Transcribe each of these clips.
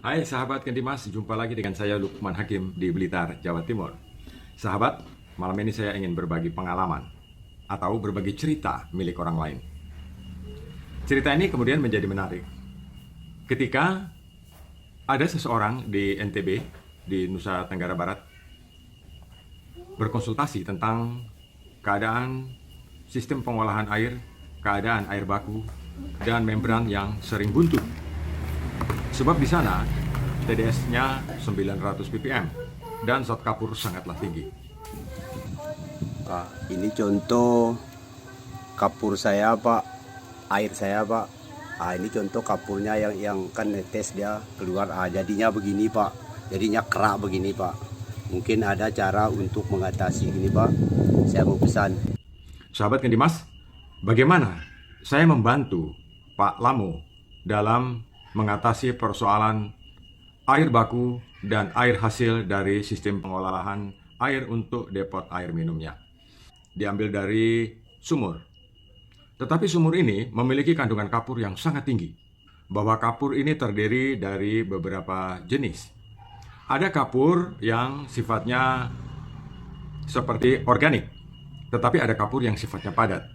Hai sahabat Kendimas, jumpa lagi dengan saya Lukman Hakim di Blitar, Jawa Timur. Sahabat, malam ini saya ingin berbagi pengalaman atau berbagi cerita milik orang lain. Cerita ini kemudian menjadi menarik ketika ada seseorang di NTB, di Nusa Tenggara Barat, berkonsultasi tentang keadaan sistem pengolahan air, keadaan air baku, dan membran yang sering buntu. Sebab di sana TDS-nya 900 ppm dan zat kapur sangatlah tinggi. Pak, ini contoh kapur saya, Pak. Air saya, Pak. Ini contoh kapurnya yang kan netes dia keluar. Jadinya begini, Pak. Jadinya kerak begini, Pak. Mungkin ada cara untuk mengatasi ini, Pak. Saya mau pesan. Sahabat Kendimas, bagaimana saya membantu Pak Lamo dalam mengatasi persoalan air baku dan air hasil dari sistem pengolahan air untuk depot air minumnya. Diambil dari sumur. Tetapi sumur ini memiliki kandungan kapur yang sangat tinggi. Bahwa kapur ini terdiri dari beberapa jenis. Ada kapur yang sifatnya seperti organik, tetapi ada kapur yang sifatnya padat.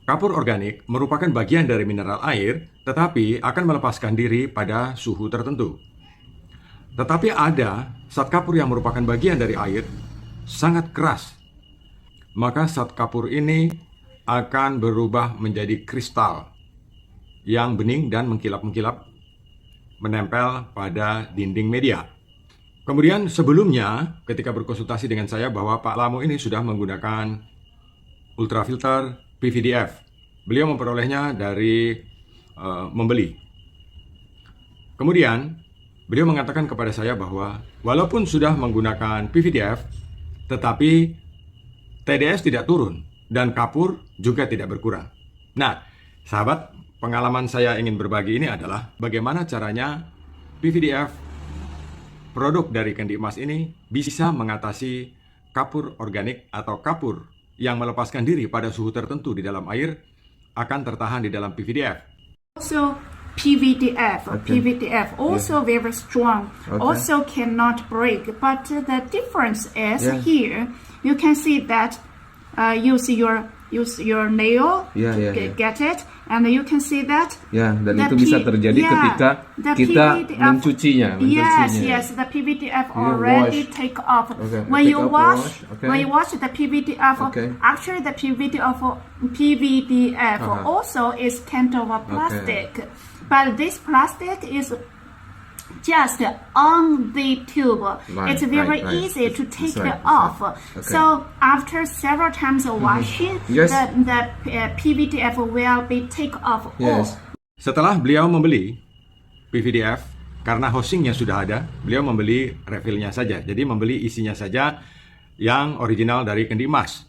Kapur organik merupakan bagian dari mineral air, tetapi akan melepaskan diri pada suhu tertentu. Tetapi ada zat kapur yang merupakan bagian dari air, sangat keras. Maka zat kapur ini akan berubah menjadi kristal yang bening dan mengkilap-mengkilap, menempel pada dinding media. Kemudian sebelumnya ketika berkonsultasi dengan saya bahwa Pak Lamo ini sudah menggunakan ultrafilter PVDF. Beliau memperolehnya dari membeli. Kemudian beliau mengatakan kepada saya bahwa walaupun sudah menggunakan PVDF, tetapi TDS tidak turun dan kapur juga tidak berkurang. Nah, sahabat, pengalaman saya ingin berbagi ini adalah bagaimana caranya PVDF, produk dari Kendimas ini, bisa mengatasi kapur organik atau kapur yang melepaskan diri pada suhu tertentu di dalam air akan tertahan di dalam PVDF. Also PVDF also very strong, also cannot break. But the difference is here you can see that use your nail to get it, and you can see that. Ya, dan itu bisa terjadi ketika kita mencucinya. Yes, the PVDF already take off. When you wash the PVDF, actually the PVDF also is kind of a plastic, but this plastic is just on the tube. It's very easy to take it off. So after several times of washing, the PVDF will be take off. Setelah beliau membeli PVDF, karena housingnya sudah ada, beliau membeli refillnya saja. Jadi membeli isinya saja yang original dari Kendimas.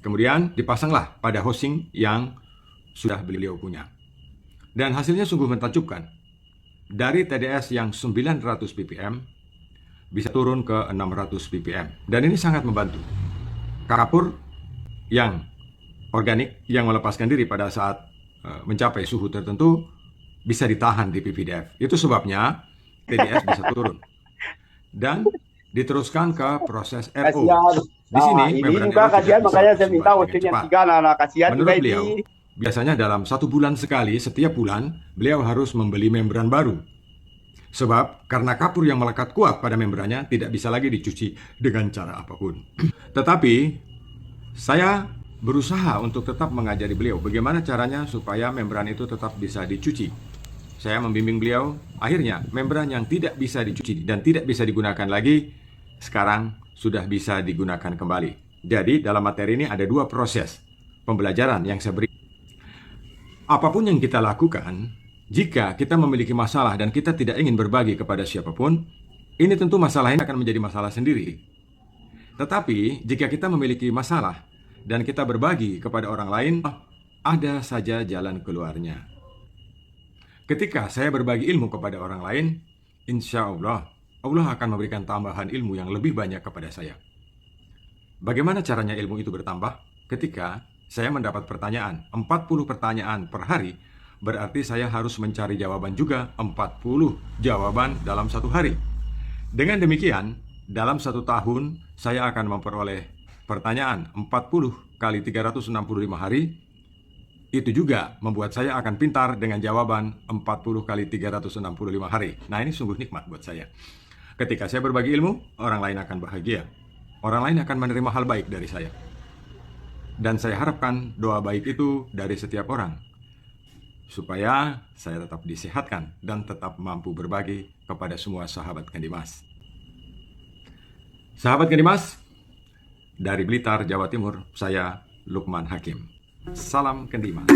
Kemudian dipasanglah pada housing yang sudah beliau punya. Dan hasilnya sungguh mentakjubkan. Dari TDS yang 900 ppm bisa turun ke 600 ppm. Dan ini sangat membantu. Kapur yang organik yang melepaskan diri pada saat mencapai suhu tertentu bisa ditahan di PVDF. Itu sebabnya TDS bisa turun. Dan diteruskan ke proses RO. Di sini ini juga kasihan, makanya saya minta waktunya 3 kasihan. Menurut beliau, biasanya dalam 1 bulan sekali, setiap bulan, beliau harus membeli membran baru. Sebab karena kapur yang melekat kuat pada membrannya tidak bisa lagi dicuci dengan cara apapun. Tetapi saya berusaha untuk tetap mengajari beliau bagaimana caranya supaya membran itu tetap bisa dicuci. Saya membimbing beliau, akhirnya membran yang tidak bisa dicuci dan tidak bisa digunakan lagi, sekarang sudah bisa digunakan kembali. Jadi dalam materi ini ada 2 proses pembelajaran yang saya beri. Apapun yang kita lakukan, jika kita memiliki masalah dan kita tidak ingin berbagi kepada siapapun, ini tentu masalah ini akan menjadi masalah sendiri. Tetapi jika kita memiliki masalah dan kita berbagi kepada orang lain, ada saja jalan keluarnya. Ketika saya berbagi ilmu kepada orang lain, insya Allah akan memberikan tambahan ilmu yang lebih banyak kepada saya. Bagaimana caranya ilmu itu bertambah? Ketika saya mendapat pertanyaan, 40 pertanyaan per hari berarti saya harus mencari jawaban juga 40 jawaban dalam satu hari. Dengan demikian, dalam satu tahun saya akan memperoleh pertanyaan 40 kali 365 hari. Itu juga membuat saya akan pintar dengan jawaban 40 kali 365 hari. Nah, ini sungguh nikmat buat saya. Ketika saya berbagi ilmu, orang lain akan bahagia. Orang lain akan menerima hal baik dari saya. Dan saya harapkan doa baik itu dari setiap orang, supaya saya tetap disehatkan dan tetap mampu berbagi kepada semua sahabat Kendimas. Sahabat Kendimas, dari Blitar, Jawa Timur, saya Lukman Hakim. Salam Kendimas.